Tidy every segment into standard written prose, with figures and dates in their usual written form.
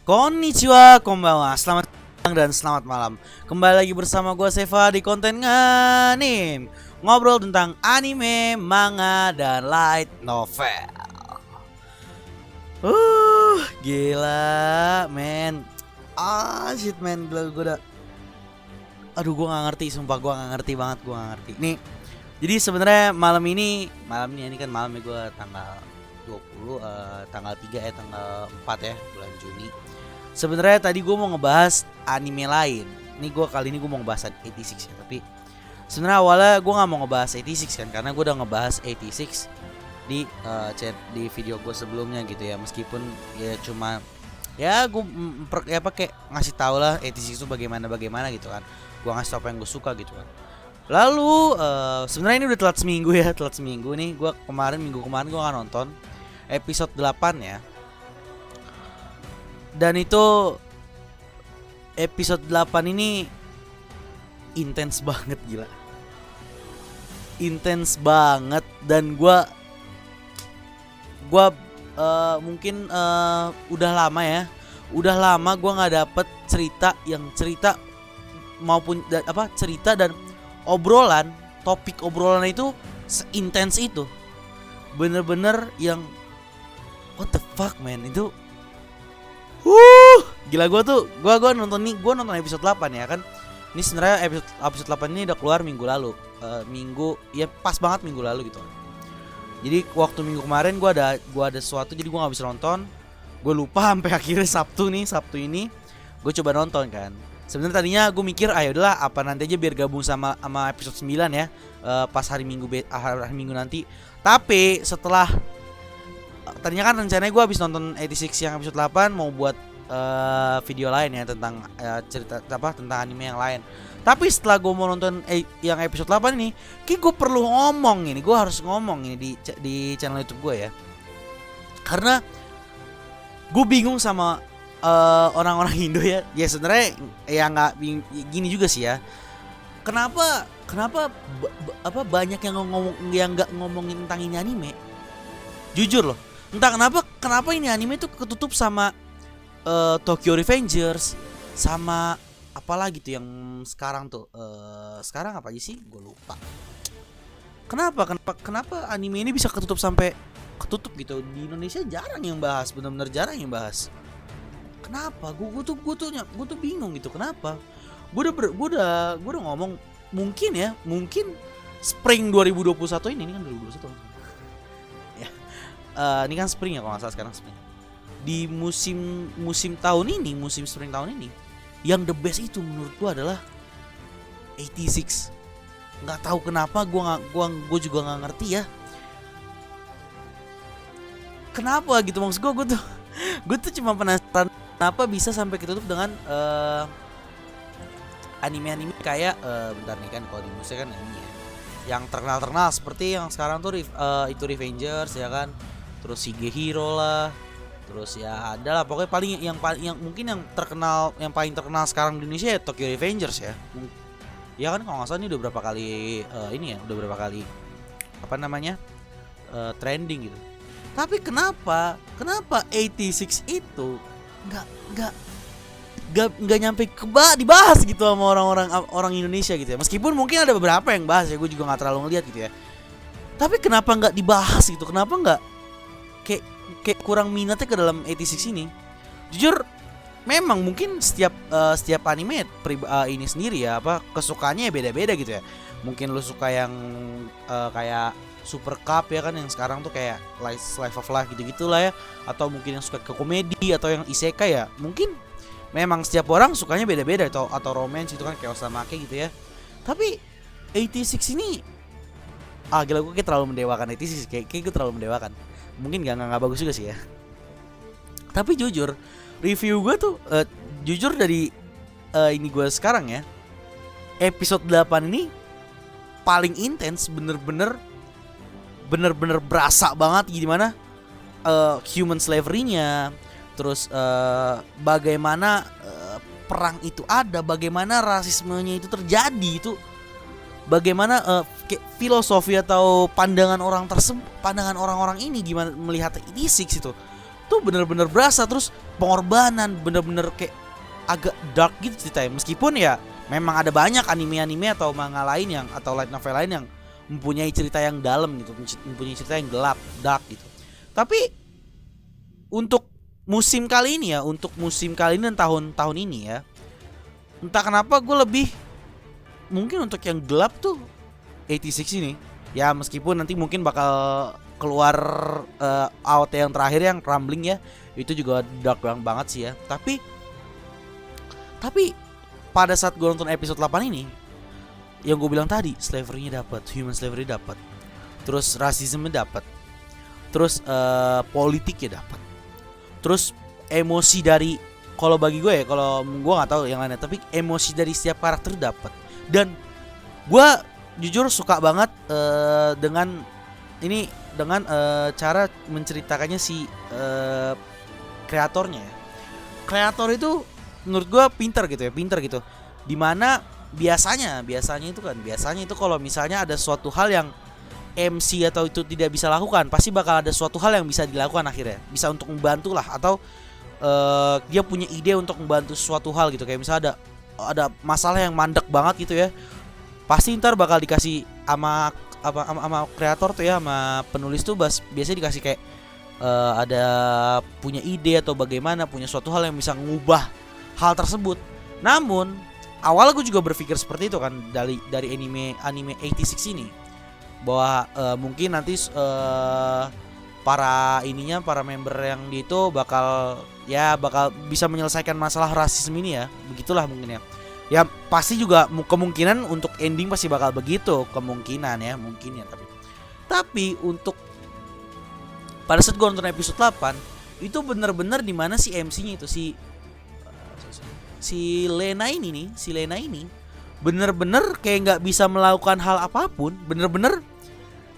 Konnichiwa, konbanwa, selamat datang dan selamat malam. Kembali lagi bersama gue Seva di konten nganim, ngobrol tentang anime, manga, dan light novel. Gila, men. Shit, men, gila gue udah. Aduh, gue nggak ngerti, sumpah gue nggak ngerti banget, gue nggak ngerti. Nih, jadi sebenarnya malam ini ini kan malamnya gue tanggal 20, tanggal 3 tanggal 4 ya bulan Juni. Sebenarnya tadi gue mau ngebahas anime lain. Kali ini gue mau ngebahas 86 ya. Tapi sebenarnya awalnya gue nggak mau ngebahas 86 kan, karena gue udah ngebahas 86 di chat di video gue sebelumnya gitu ya. Meskipun ya cuma ya gue kayak ngasih tau lah 86 itu bagaimana gitu kan. Gue ngasih tau apa yang gue suka gitu kan. Lalu sebenarnya ini udah telat seminggu ya, nih. Minggu kemarin gue nggak nonton episode 8 ya. Dan itu episode 8 ini intens banget, gila. Intens banget. Dan gua mungkin udah lama gua nggak dapet cerita maupun cerita dan obrolan, topik obrolan itu seintens itu. Bener-bener yang what the fuck, man. Itu gila. Gue nonton episode 8 ya kan. Ini sebenarnya episode 8 ini udah keluar minggu lalu. Pas banget minggu lalu gitu. Jadi waktu minggu kemarin gue ada sesuatu, jadi gue nggak bisa nonton. Gue lupa sampai akhirnya Sabtu ini gue coba nonton kan. Sebenarnya tadinya gue mikir udahlah apa nanti aja biar gabung sama episode 9 ya. Pas hari Minggu nanti. Tapi setelah tadinya kan rencananya gue habis nonton 86 yang episode 8 mau buat video lain ya tentang cerita tentang anime yang lain. Tapi setelah gue mau nonton yang episode 8 ini, gue perlu ngomong ini. Gue harus ngomong ini di channel YouTube gue ya. Karena gue bingung sama orang-orang Indo ya. Ya sebenarnya ya nggak gini juga sih ya. Kenapa banyak yang nggak ngomongin tentang ini anime? Jujur loh. Entah kenapa ini anime tuh ketutup sama Tokyo Revengers sama apalagi tuh yang sekarang tuh sekarang apa aja sih? Gue lupa. Kenapa anime ini bisa ketutup gitu? Di Indonesia jarang yang bahas, benar-benar jarang yang bahas. Kenapa? Gue tuh bingung gitu. Kenapa? Gue udah ngomong mungkin spring 2021 ini kan 2021. Ya. Ini kan spring ya kalau nggak salah, sekarang spring. Di musim spring tahun ini, yang the best itu menurut gua adalah 86. Nggak tahu kenapa, gua juga nggak ngerti ya. Kenapa gitu, maksud gua tuh cuma penasaran kenapa bisa sampai ketutup dengan anime-anime kayak bentar nih kan, kalau di musik kan ini ya, yang terkenal seperti yang sekarang tuh itu Revengers ya kan, terus Shigehiro lah. Terus ya adalah pokoknya yang mungkin yang paling terkenal sekarang di Indonesia ya Tokyo Revengers ya. Ya kan kalau nggak salah ini udah berapa kali trending gitu. Tapi kenapa 86 itu nggak nyampe dibahas gitu sama orang Indonesia gitu ya. Meskipun mungkin ada beberapa yang bahas ya, gue juga nggak terlalu ngeliat gitu ya. Tapi kenapa nggak dibahas gitu? Kenapa nggak kayak kurang minatnya ke dalam 86 ini? Jujur memang mungkin setiap anime ini sendiri ya, kesukaannya beda-beda gitu ya. Mungkin lu suka yang kayak Super Cup ya kan, yang sekarang tuh kayak Life of Life gitu-gitu lah ya, atau mungkin yang suka ke komedi atau yang isekai ya. Mungkin memang setiap orang sukanya beda-beda, atau romance itu kan kayak Osamake gitu ya. Tapi 86 ini gila, gue kayak terlalu mendewakan 86, kayak gue terlalu mendewakan. Mungkin gak bagus juga sih ya. Tapi jujur review gue tuh jujur dari ini gue sekarang ya, episode 8 ini paling intens. Bener-bener berasa banget gimana human slavery-nya. Terus bagaimana perang itu ada, bagaimana rasismenya itu terjadi, itu bagaimana filosofi atau pandangan orang-orang ini gimana melihat 86 itu tuh bener-bener berasa, terus pengorbanan bener-bener kayak agak dark gitu ceritanya. Meskipun ya memang ada banyak anime-anime atau manga lain yang atau light novel lain yang mempunyai cerita yang dalam gitu, mempunyai cerita yang gelap, dark gitu. Tapi untuk musim kali ini dan tahun ini ya, entah kenapa gue lebih mungkin untuk yang gelap tuh 86 ini. Ya meskipun nanti mungkin bakal keluar AOT yang terakhir yang Crumbling ya, itu juga dark banget sih ya. Tapi pada saat gue nonton episode 8 ini, yang gue bilang tadi, slavery-nya dapat, human slavery dapat, terus rasisme dapat, terus politiknya dapat, terus emosi dari, kalau bagi gue ya, kalau gue nggak tahu yang lainnya, tapi emosi dari setiap karakter dapat. Dan gue jujur suka banget dengan cara menceritakannya si kreatornya. Kreator itu menurut gue pintar gitu. Dimana biasanya itu kalau misalnya ada suatu hal yang MC atau itu tidak bisa lakukan, pasti bakal ada suatu hal yang bisa dilakukan akhirnya, bisa untuk membantu lah, atau dia punya ide untuk membantu suatu hal gitu. Kayak misalnya ada masalah yang mandek banget gitu ya, pasti ntar bakal dikasih sama kreator tuh ya, sama penulis tuh biasanya dikasih kayak ada punya ide atau bagaimana, punya suatu hal yang bisa mengubah hal tersebut. Namun awalnya gue juga berpikir seperti itu kan, dari anime 86 ini, bahwa mungkin nanti para member yang di itu bakal bisa menyelesaikan masalah rasisme ini ya, begitulah mungkin ya. Ya pasti juga kemungkinan untuk ending pasti bakal begitu, kemungkinan ya, mungkin ya. Tapi untuk pada saat gue nonton episode 8 itu bener-bener di mana si MC-nya itu si Lena ini bener-bener kayak nggak bisa melakukan hal apapun, bener-bener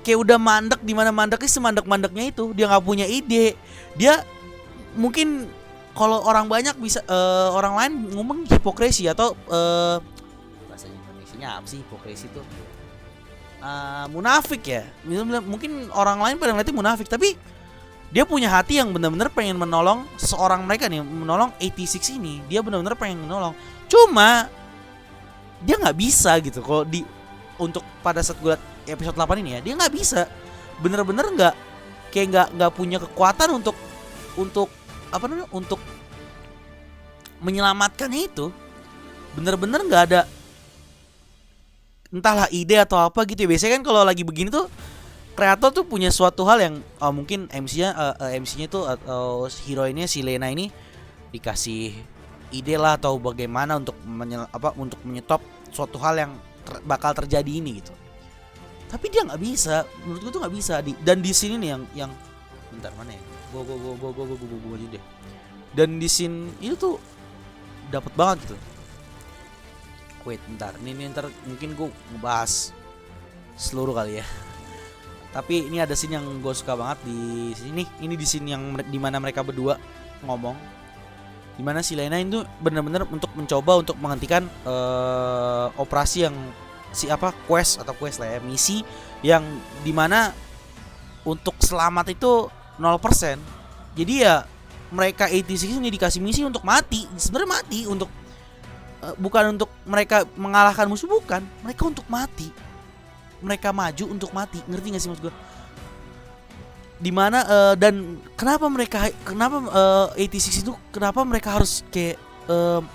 kayak udah mandek, di mana mandeknya semandek-mandeknya itu, dia nggak punya ide. Dia mungkin kalau orang banyak bisa orang lain ngomong hipokresi atau bahasa Indonesianya apa sih hipokresi itu? Munafik ya. Mungkin orang lain pada ngeliatnya munafik, tapi dia punya hati yang benar-benar pengen menolong seorang mereka nih, menolong 86 ini. Dia benar-benar pengen menolong. Cuma dia nggak bisa gitu. Kalau untuk pada saat gue liat episode 8 ini ya, dia nggak bisa. Bener-bener nggak punya kekuatan untuk untuk menyelamatkannya itu. Bener-bener nggak ada, entahlah ide atau apa gitu ya. Biasanya kan kalau lagi begini tuh kreator tuh punya suatu hal yang mungkin MC-nya tuh atau heroinnya si Lena ini dikasih ide lah atau bagaimana untuk menyetop suatu hal yang bakal terjadi ini gitu. Tapi dia nggak bisa, menurut gue tuh nggak bisa. Dan di sini nih yang bentar mana ya? Gue aja deh. Dan di scene itu tuh dapat banget gitu. Wait bentar, ini ntar mungkin gue ngebahas seluruh kali ya. Tapi ini ada scene yang gue suka banget di sini. Ini di scene yang dimana mereka berdua ngomong, dimana si Lena itu benar-benar untuk mencoba untuk menghentikan operasi yang quest lah ya, misi yang dimana untuk selamat itu 0%. Jadi ya mereka 86 ini dikasih misi untuk mati. Sebenarnya mati untuk bukan untuk mereka mengalahkan musuh, bukan, mereka untuk mati. Mereka maju untuk mati, ngerti gak sih maksud gue? Dimana dan kenapa 86 itu kenapa mereka harus kayak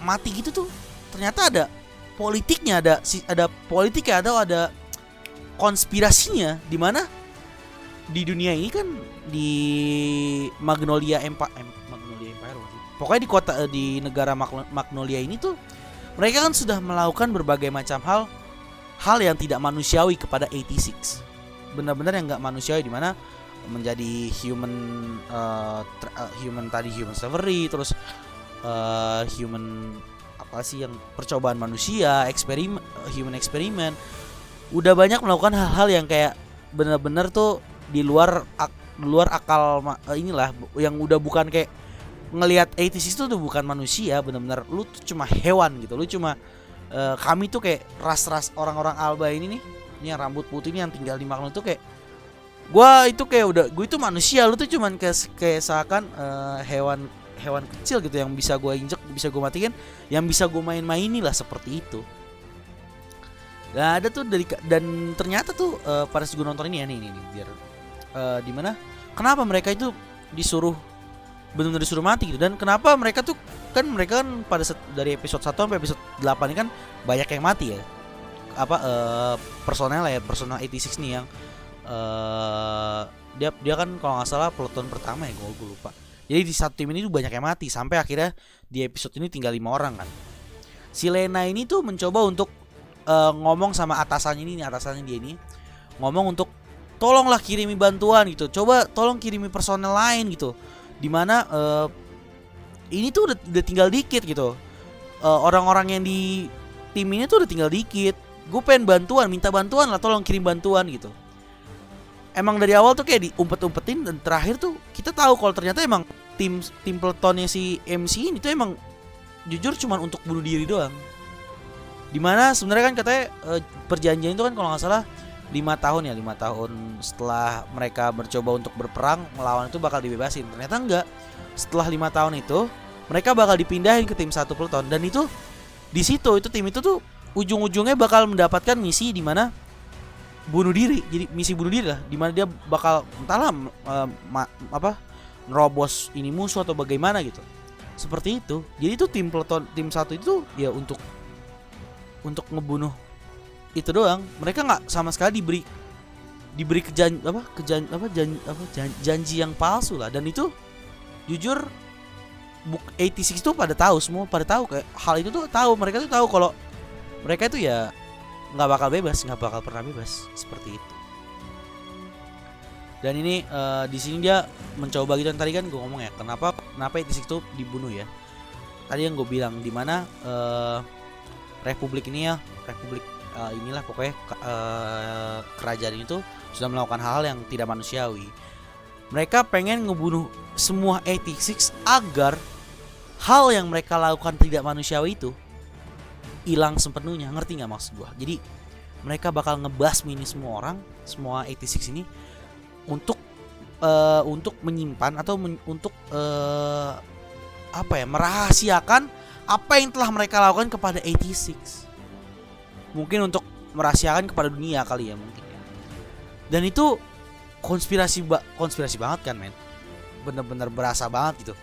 mati gitu tuh? Ternyata ada politiknya, ada politiknya, ada konspirasinya. Dimana di dunia ini kan di Magnolia Empire pokoknya di kota di negara Magnolia ini tuh mereka kan sudah melakukan berbagai macam hal yang tidak manusiawi kepada 86. Benar-benar yang nggak manusiawi, di mana menjadi human slavery, terus human apa sih yang percobaan manusia, human eksperimen. Udah banyak melakukan hal-hal yang kayak benar-benar tuh di luar akal inilah, yang udah bukan kayak ngelihat 86 itu tuh bukan manusia, benar-benar lu tuh cuma hewan gitu. Lu cuma kami tuh kayak ras-ras orang-orang Alba ini nih, yang rambut putih ini yang tinggal di Magnolia tuh kayak Gua itu kayak udah, gue itu manusia, lu tuh cuman kayak seakan hewan hewan kecil gitu yang bisa gua injek, bisa gua matikan, yang bisa gua main-maini lah seperti itu. Nah, ada tuh dan ternyata tuh pada saat gue nonton ini ya nih biar di mana kenapa mereka itu disuruh benar-benar disuruh mati gitu, dan kenapa mereka tuh mereka kan pada dari episode 1 sampai episode 8 ini kan banyak yang mati ya, apa personel 86 nih yang dia kan kalau nggak salah peloton pertama ya, gue lupa. Jadi di satu tim ini tuh banyak yang mati sampai akhirnya di episode ini tinggal 5 orang kan. Si Lena ini tuh mencoba untuk ngomong sama atasannya dia ini ngomong untuk tolonglah kirimi bantuan gitu, coba tolong kirimi personel lain gitu, dimana ini tuh udah tinggal dikit gitu, orang-orang yang di tim ini tuh udah tinggal dikit, gue pengen bantuan, minta bantuan lah, tolong kirim bantuan gitu. Emang dari awal tuh kayak diumpet-umpetin, dan terakhir tuh kita tahu kalau ternyata emang tim peletonnya si MC ini tuh emang jujur cuman untuk bunuh diri doang. Dimana sebenarnya kan katanya perjanjian itu kan kalau nggak salah 5 tahun setelah mereka mencoba untuk berperang melawan itu bakal dibebasin. Ternyata enggak. Setelah 5 tahun itu mereka bakal dipindahin ke tim 1 peleton, dan itu di situ itu tim itu tuh ujung-ujungnya bakal mendapatkan misi di mana bunuh diri. Jadi misi bunuh diri lah, di mana dia bakal entahlah nerobos ini musuh atau bagaimana gitu. Seperti itu. Jadi itu tim peleton tim 1 itu ya untuk ngebunuh itu doang. Mereka nggak sama sekali diberi janji yang palsu lah. Dan itu jujur 86 itu pada tahu kayak hal itu tuh tahu. Mereka tuh tahu kalau mereka itu ya nggak bakal pernah bebas seperti itu. Dan ini di sini dia mencoba gitu. Tadi kan gue ngomong ya kenapa 86 itu dibunuh ya. Tadi yang gue bilang di mana Republik inilah pokoknya kerajaan itu sudah melakukan hal-hal yang tidak manusiawi. Mereka pengen ngebunuh semua 86 agar hal yang mereka lakukan tidak manusiawi itu hilang sepenuhnya. Ngerti nggak maksud gua? Jadi mereka bakal ngebasmi ini semua 86 ini untuk menyimpan atau untuk merahasiakan apa yang telah mereka lakukan kepada 86. Mungkin untuk merahasiakan kepada dunia kali ya mungkin ya. Dan itu konspirasi banget kan men. Bener-bener berasa banget gitu.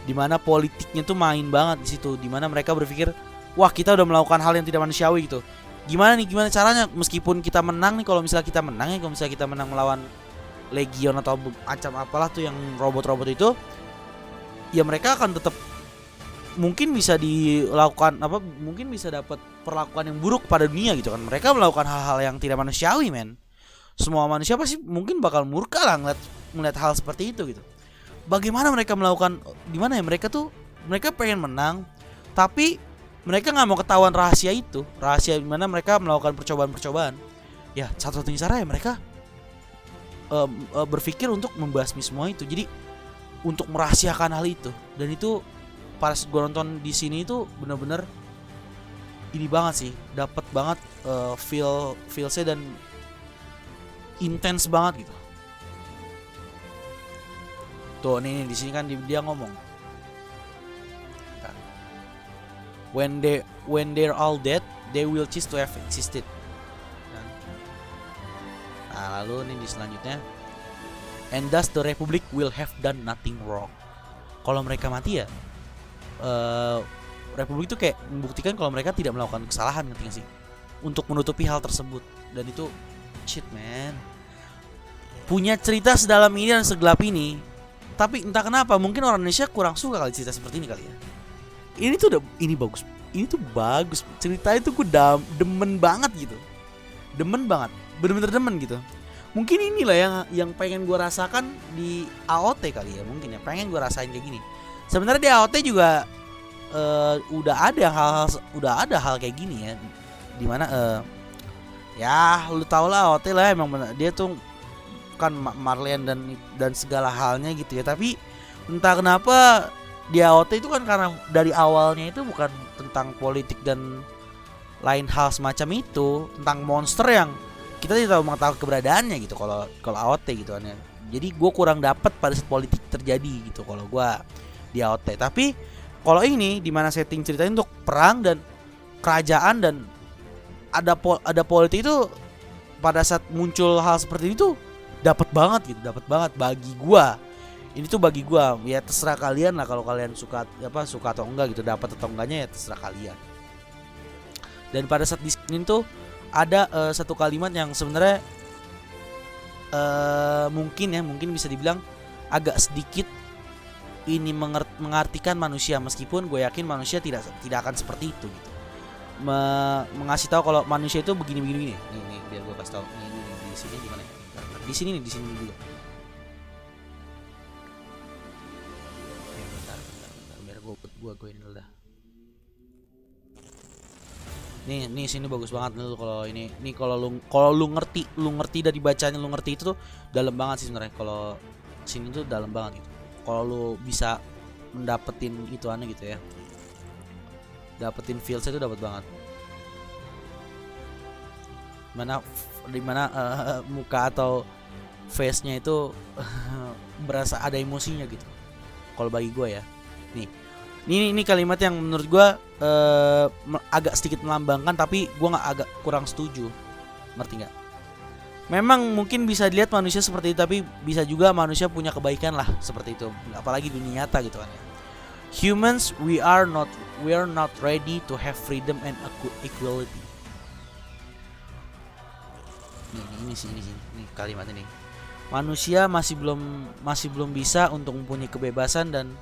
Dimana politiknya tuh main banget di situ. Dimana mereka berpikir, wah kita udah melakukan hal yang tidak manusiawi gitu. Gimana caranya meskipun kita menang nih, kalau misalnya kita menang melawan Legion atau macam apalah tuh yang robot-robot itu, ya mereka akan tetap mungkin bisa dilakukan mungkin bisa dapat perlakuan yang buruk pada dunia gitu kan. Mereka melakukan hal-hal yang tidak manusiawi men. Semua manusia pasti mungkin bakal murka lah ngeliat hal seperti itu gitu. Bagaimana mereka melakukan, gimana ya, mereka pengen menang tapi mereka nggak mau ketahuan rahasia dimana mereka melakukan percobaan. Ya satu-satunya cara ya mereka berpikir untuk membasmi semua itu. Jadi untuk merahasiakan hal itu. Dan itu pas gue nonton di sini itu bener-bener ini banget sih, dapat banget feelsnya dan intens banget gitu. Tuh nih di sini kan dia ngomong, when they're all dead, they will cease to have existed. Nah lalu nih di selanjutnya, and thus the Republic will have done nothing wrong. Kalau mereka mati ya Republik itu kayak membuktikan kalau mereka tidak melakukan kesalahan, ngerti gak sih? Untuk menutupi hal tersebut. Dan itu shit man, punya cerita sedalam ini dan segelap ini. Tapi entah kenapa mungkin orang Indonesia kurang suka kali cerita seperti ini kali ya. Ini tuh bagus. Cerita itu gue demen banget gitu. Bener-bener demen gitu. Mungkin inilah yang pengen gue rasakan di AOT kali ya. Mungkin ya pengen gue rasain kayak gini. Sebenarnya di AOT juga udah ada hal kayak gini ya, dimana ya lu tau lah AOT lah, emang bener, dia tuh kan Marlian dan segala halnya gitu ya. Tapi entah kenapa di AOT itu kan karena dari awalnya itu bukan tentang politik dan lain hal semacam itu, tentang monster yang kita tidak tahu mengetahui keberadaannya gitu kalau AOT gitu kan ya. Jadi gue kurang dapat pada saat politik terjadi gitu kalau gue di AOT. Tapi kalau ini di mana setting ceritanya untuk perang dan kerajaan dan ada politik itu, pada saat muncul hal seperti itu dapat banget gitu, dapat banget bagi gue. Ini tuh bagi gue ya terserah kalian lah kalau kalian suka atau enggak gitu, dapat atau enggaknya ya terserah kalian. Dan pada saat di sini tuh ada satu kalimat yang sebenarnya mungkin bisa dibilang agak sedikit ini mengartikan manusia, meskipun gue yakin manusia tidak akan seperti itu gitu. Mengasih tahu kalau manusia itu begini. Nih biar gue kasih tahu. Nih di sini di mana? Di sini juga. Bentar biar gue ini dulu dah. Nih sini bagus banget nih kalau ini. Nih kalau lu ngerti dari bacanya, lu ngerti itu tuh dalam banget sih sebenarnya. Kalau sini tuh dalam banget gitu. Kalau lu bisa mendapetin itu aneh gitu ya. Dapetin feels itu dapat banget. Dimana muka atau face-nya itu berasa ada emosinya gitu. Kalau bagi gue ya. Ini kalimat yang menurut gue agak sedikit melambangkan, tapi gue agak kurang setuju. Ngerti nggak? Memang mungkin bisa dilihat manusia seperti itu, tapi bisa juga manusia punya kebaikan lah seperti itu. Apalagi dunia nyata gitu kan ya. Humans, we are not ready to have freedom and equality. Ini kalimat ini. Manusia masih belum bisa untuk mempunyai kebebasan dan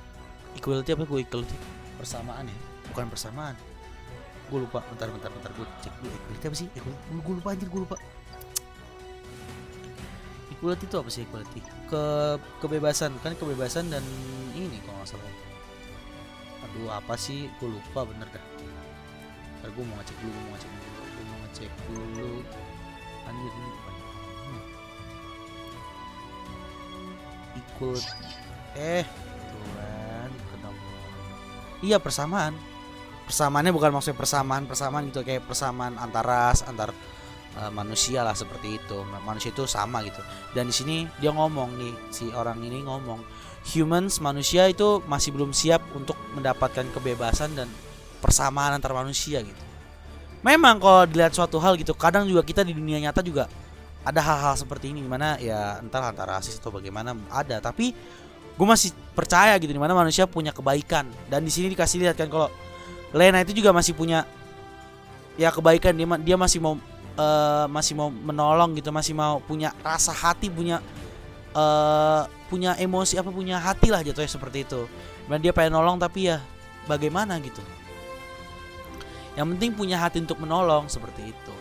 equality. Equality? Persamaan ya? Bukan persamaan. Gue lupa. Bentar gue cek dulu. Equality apa sih? Gue lupa anjir, gue lupa. Equality itu apa sih equality? Kebebasan dan ini kalau nggak salah. Aduh apa sih? Gue lupa bener dah. Ntar gue mau ngecek dulu. Anjir ini apa? Equality. Tuhan, iya persamaan. Persamaannya bukan maksudnya persamaan gitu, kayak persamaan antar manusia lah seperti itu. Manusia itu sama gitu. Dan di sini dia ngomong nih, si orang ini ngomong, humans, manusia itu masih belum siap untuk mendapatkan kebebasan dan persamaan antar manusia gitu. Memang kalau dilihat suatu hal gitu, kadang juga kita di dunia nyata juga ada hal-hal seperti ini, dimana ya antara rasis atau bagaimana ada, tapi gue masih percaya gitu dimana manusia punya kebaikan. Dan di sini dikasih lihat kan kalau Lena itu juga masih punya ya kebaikan, dia masih mau menolong gitu, masih mau punya rasa hati, punya emosi, punya hati lah jatuhnya seperti itu. Dimana dia pengen nolong tapi ya bagaimana gitu. Yang penting punya hati untuk menolong seperti itu.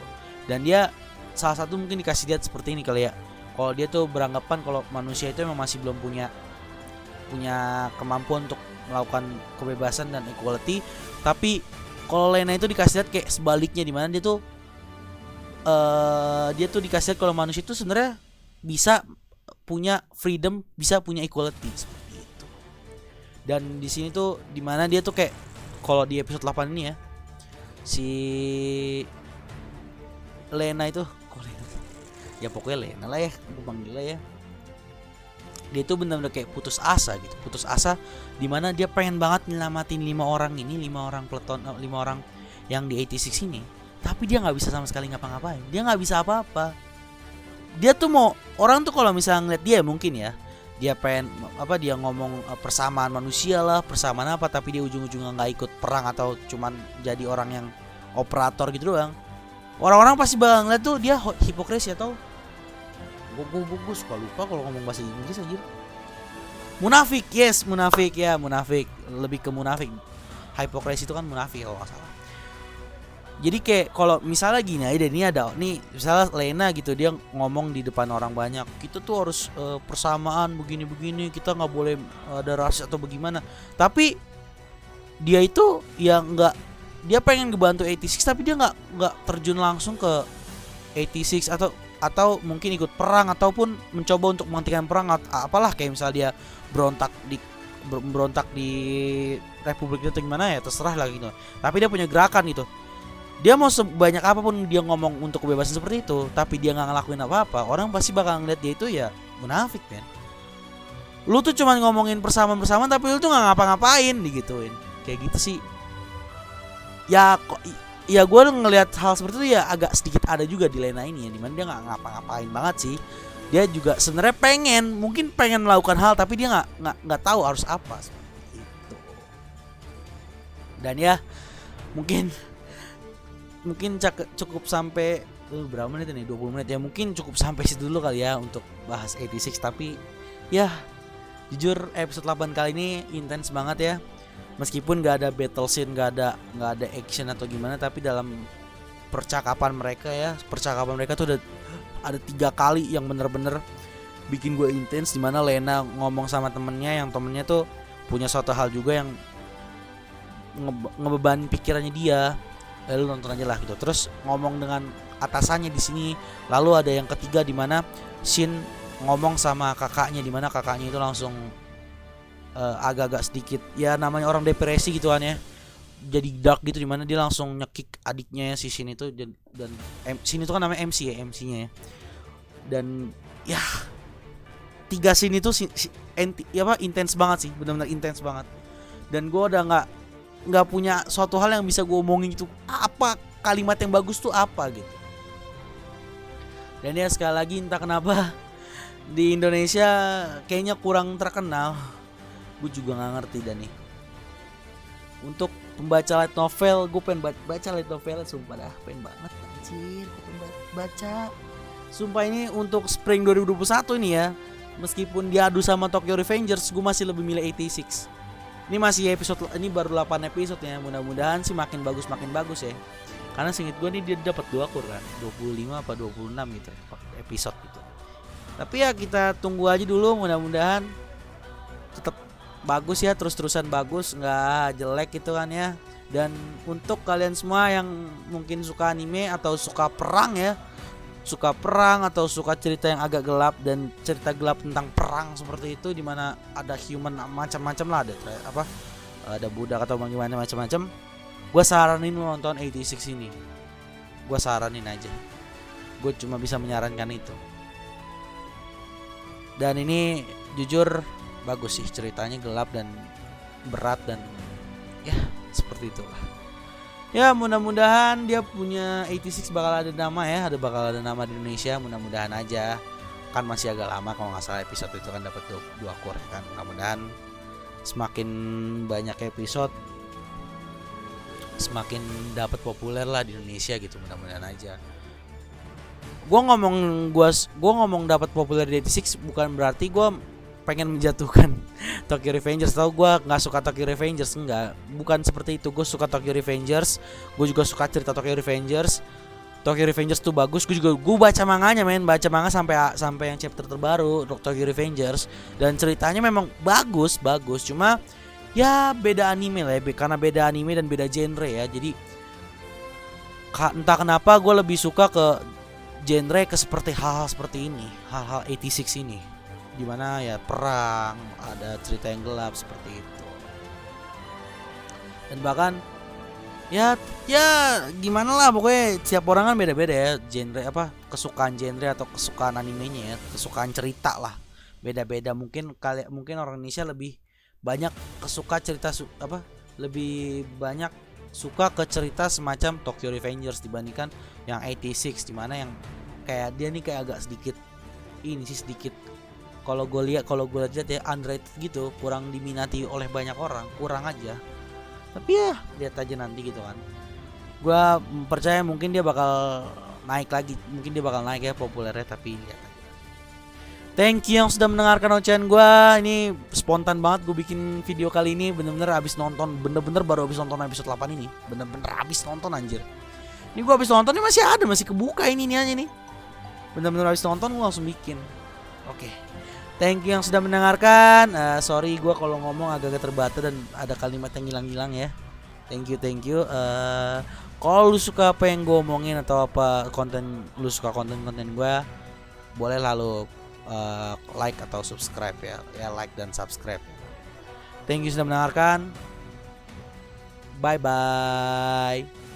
Dan dia salah satu mungkin dikasih lihat seperti ini kali ya. Kalau dia tuh beranggapan kalau manusia itu memang masih belum punya kemampuan untuk melakukan kebebasan dan equality. Tapi kalau Lena itu dikasih lihat kayak sebaliknya, dimana dia tuh dikasih lihat kalau manusia itu sebenarnya bisa punya freedom, bisa punya equality seperti itu. Dan di sini tuh dimana dia tuh kayak kalau di episode 8 ini ya, si Lena itu ya pokoknya Lena lah ya, aku panggil lah ya. Dia tuh benar-benar kayak putus asa dimana dia pengen banget nyelamatin 5 orang yang di 86 ini, tapi dia nggak bisa sama sekali ngapa-ngapain. Dia nggak bisa apa-apa. Dia tuh mau, orang tuh kalau misalnya ngeliat dia mungkin ya, dia pengen dia ngomong persamaan manusia lah, persamaan apa, tapi dia ujung-ujungnya nggak ikut perang atau cuman jadi orang yang operator gitu doang. Orang-orang pasti bakal ngeliat tuh dia hipokrisi atau gue suka lupa kalau ngomong bahasa Inggris aja. Munafik, yes, munafik, lebih ke munafik. Hipokrisi itu kan munafik kalau nggak salah. Jadi kayak kalau misalnya gini aja, ini ada nih misalnya Lena gitu, dia ngomong di depan orang banyak, kita tuh harus persamaan begini-begini, kita nggak boleh ada rasis atau bagaimana. Tapi dia itu ya nggak, dia pengen ngebantu 86 tapi dia nggak terjun langsung ke 86 atau mungkin ikut perang ataupun mencoba untuk menghentikan perang apalah, kayak misalnya dia berontak di Republik itu gimana ya terserah lah gitu. Tapi dia punya gerakan gitu. Dia mau sebanyak apapun dia ngomong untuk kebebasan seperti itu, tapi dia nggak ngelakuin apa-apa, orang pasti bakal ngeliat dia itu ya munafik, men. Lu tuh cuma ngomongin persamaan tapi lu tuh nggak ngapa-ngapain digituin. Kayak gitu sih. Ya kok ya gue ngelihat hal seperti itu ya agak sedikit ada juga di Lena ini ya, dimana dia nggak ngapa-ngapain banget sih. Dia juga sebenarnya mungkin pengen melakukan hal tapi dia nggak tahu harus apa gitu. Dan ya mungkin cukup sampai berapa menit ini, 20 menit ya, mungkin cukup sampai situ dulu kali ya untuk bahas 86. Tapi ya jujur episode 8 kali ini intens banget ya. Meskipun gak ada battle scene, gak ada action atau gimana, tapi dalam percakapan mereka tuh ada 3 kali yang bener-bener bikin gue intens, dimana Lena ngomong sama temennya, yang temennya tuh punya suatu hal juga yang ngebeban pikirannya dia. Lu nonton aja lah gitu. Terus ngomong dengan atasannya di sini. Lalu ada yang ketiga di mana Shin ngomong sama kakaknya, di mana kakaknya itu langsung agak-agak sedikit ya namanya orang depresi gitu kan ya. Jadi dark gitu, di mana dia langsung nyekik adiknya si Shin itu, dan Shin itu kan namanya MC ya, MC-nya ya. Dan ya 3 scene itu intens banget sih, benar-benar intens banget. Dan gue udah nggak punya suatu hal yang bisa gue omongin itu apa, kalimat yang bagus tuh apa gitu. Dan ya sekali lagi entah kenapa di Indonesia kayaknya kurang terkenal, gue juga nggak ngerti. Dan nih untuk pembaca light novel, gue pengen baca light novel, sumpah dah pengen banget anjir, gue pengen baca sumpah. Ini untuk spring 2021 ini ya, meskipun diadu sama Tokyo Revengers, gue masih lebih milih 86. Ini masih episode, ini baru 8 episode ya. Mudah-mudahan sih makin bagus ya. Karena singkat gue nih dia dapat 2 kur kan, 25 apa 26 gitu episode gitu. Tapi ya kita tunggu aja dulu, mudah-mudahan tetap bagus ya, terus-terusan bagus, nggak jelek gitu kan ya. Dan untuk kalian semua yang mungkin suka anime atau suka perang atau suka cerita yang agak gelap dan cerita gelap tentang perang seperti itu, dimana ada human macam-macam lah, ada budak atau bagaimana macam-macam, gue saranin lu nonton 86 ini. Gue saranin aja, gue cuma bisa menyarankan itu. Dan ini jujur bagus sih, ceritanya gelap dan berat dan ya seperti itulah. Ya mudah-mudahan dia punya 86 bakal ada nama ya, bakal ada nama di Indonesia, mudah-mudahan aja. Kan masih agak lama kalau nggak salah episode itu kan dapat 2 core kan. Mudah-mudahan semakin banyak episode semakin dapat populer lah di Indonesia gitu, mudah-mudahan aja. Gue ngomong dapat populer di 86 bukan berarti gue pengen menjatuhkan Tokyo Revengers, tau gue nggak suka Tokyo Revengers, enggak, bukan seperti itu. Gue suka Tokyo Revengers, gue juga suka cerita Tokyo Revengers. Tokyo Revengers tuh bagus, gue baca manganya baca manga sampai yang chapter terbaru Tokyo Revengers, dan ceritanya memang bagus, cuma ya beda anime lah ya, karena beda anime dan beda genre ya. Jadi entah kenapa gue lebih suka ke genre seperti hal-hal seperti ini, hal-hal 86 ini, dimana ya perang, ada cerita yang gelap seperti itu. Dan bahkan ya gimana lah, pokoknya setiap orang kan beda-beda ya genre kesukaan genre atau kesukaan animenya ya, kesukaan cerita lah beda-beda. Mungkin orang Indonesia lebih banyak lebih banyak suka ke cerita semacam Tokyo Revengers dibandingkan yang 86, dimana yang kayak dia nih kayak agak sedikit kalau gue lihat ya underrated gitu, kurang diminati oleh banyak orang, kurang aja. Tapi ya lihat aja nanti gitu kan. Gue percaya mungkin dia bakal naik ya populernya, tapi lihat aja. Thank you yang sudah mendengarkan ocehan gue. Ini spontan banget gue bikin video kali ini, bener-bener baru abis nonton episode 8 ini. Bener-bener abis nonton anjir. Ini gue abis nonton, ini masih kebuka ini aja nih. Bener-bener abis nonton gue langsung bikin. Oke. Thank you yang sudah mendengarkan. Sorry gue kalau ngomong agak terbata dan ada kalimat yang hilang-hilang ya. Thank you. Kalau lu suka apa yang gue omongin atau lu suka konten gue, boleh lalu like atau subscribe ya, like dan subscribe. Thank you sudah mendengarkan. Bye bye.